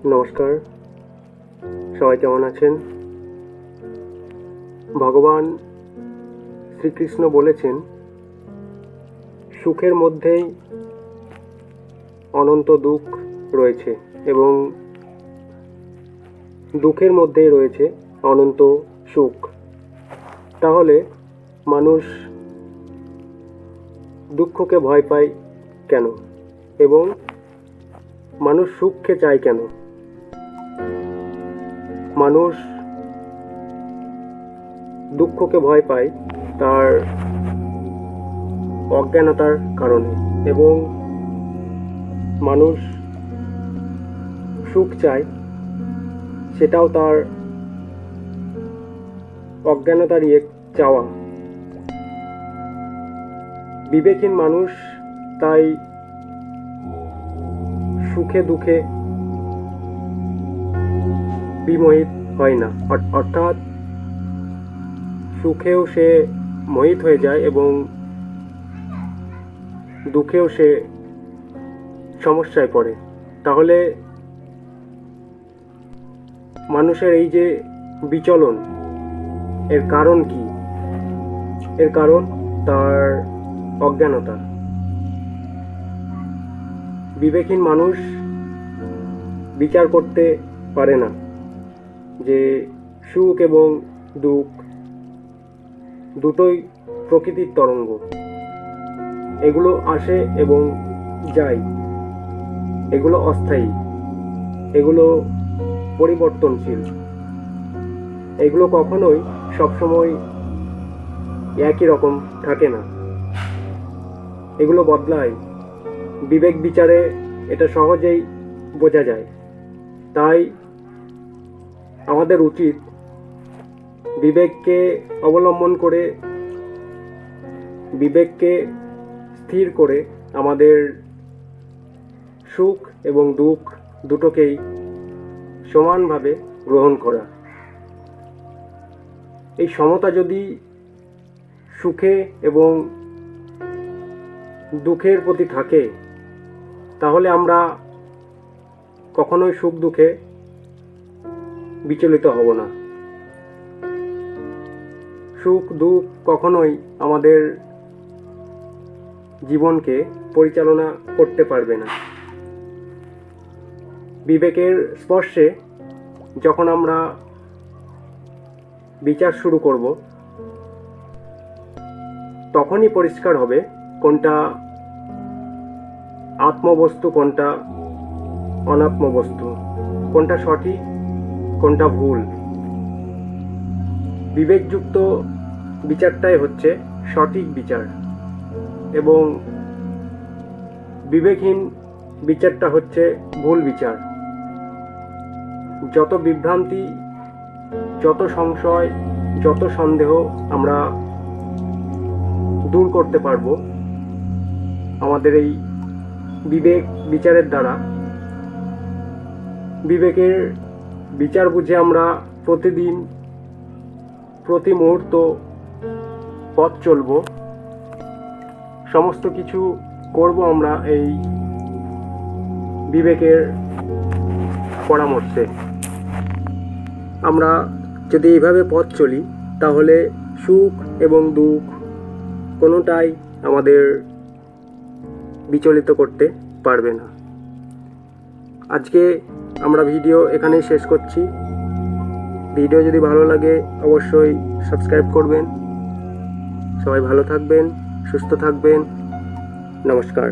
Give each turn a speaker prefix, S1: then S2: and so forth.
S1: নমস্কার, সবাই কেমন আছেন? ভগবান শ্রীকৃষ্ণ বলেছেন, সুখের মধ্যেই অনন্ত দুঃখ রয়েছে এবং দুঃখের মধ্যেই রয়েছে অনন্ত সুখ। তাহলে মানুষ দুঃখকে ভয় পায় কেন এবং মানুষ সুখকে চায় কেন? মানুষ দুঃখকে ভয় পায় তার অজ্ঞানতার কারণে এবং মানুষ সুখ চায় সেটাও তার অজ্ঞানতারই এক চাওয়া। বিবেকহীন মানুষ তাই সুখে দুঃখে বিমোহিত হয় না, অর্থাৎ সুখেও সে মোহিত হয়ে যায় এবং দুঃখেও সে সমস্যায় পড়ে। তাহলে মানুষের এই যে বিচলন, এর কারণ কি? এর কারণ তার অজ্ঞানতা। বিবেকহীন মানুষ বিচার করতে পারে না যে সুখ এবং দুঃখ দুটোই প্রকৃতির তরঙ্গ, এগুলো আসে এবং যায়, এগুলো অস্থায়ী, এগুলো পরিবর্তনশীল, এগুলো কখনোই সবসময় একই রকম থাকে না, এগুলো বদলায়। বিবেক বিচারে এটা সহজেই বোঝা যায়। তাই আমাদের উচিত বিবেককে অবলম্বন করে, বিবেককে স্থির করে আমাদের সুখ এবং দুঃখ দুটোকেই সমানভাবে গ্রহণ করা। এই সমতা যদি সুখে এবং দুঃখের প্রতি থাকে তাহলে আমরা কখনোই সুখ দুঃখে বিচলিত হব না। সুখ দুঃখ কখনোই আমাদের জীবনকে পরিচালনা করতে পারবে না। বিবেকের স্পর্শে যখন আমরা বিচার শুরু করব তখনই পরিষ্কার হবে কোনটা আত্মবস্তু, কোনটা অনাত্মবস্তু, কোনটা সঠিক, কোনটা ভুল। বিবেকযুক্ত বিচারটাই হচ্ছে সঠিক বিচার এবং বিবেকহীন বিচারটা হচ্ছে ভুল বিচার। যত বিভ্রান্তি, যত সংশয়, যত সন্দেহ আমরা দূর করতে পারবো আমাদের এই বিবেক বিচারের দ্বারা, বিবেকের বিচার বুঝে আমরা প্রতিদিন প্রতি মুহূর্ত পথ চলব, সমস্ত কিছু করব আমরা এই বিবেকের পরামর্শে। আমরা যদি এইভাবে পথ চলি তাহলে সুখ এবং দুঃখ কোনোটাই আমাদের বিচলিত করতে পারবে না। আজকে আমরা ভিডিও এখানেই শেষ করছি। ভিডিও যদি ভালো লাগে অবশ্যই সাবস্ক্রাইব করবেন। সবাই ভালো থাকবেন, সুস্থ থাকবেন। নমস্কার।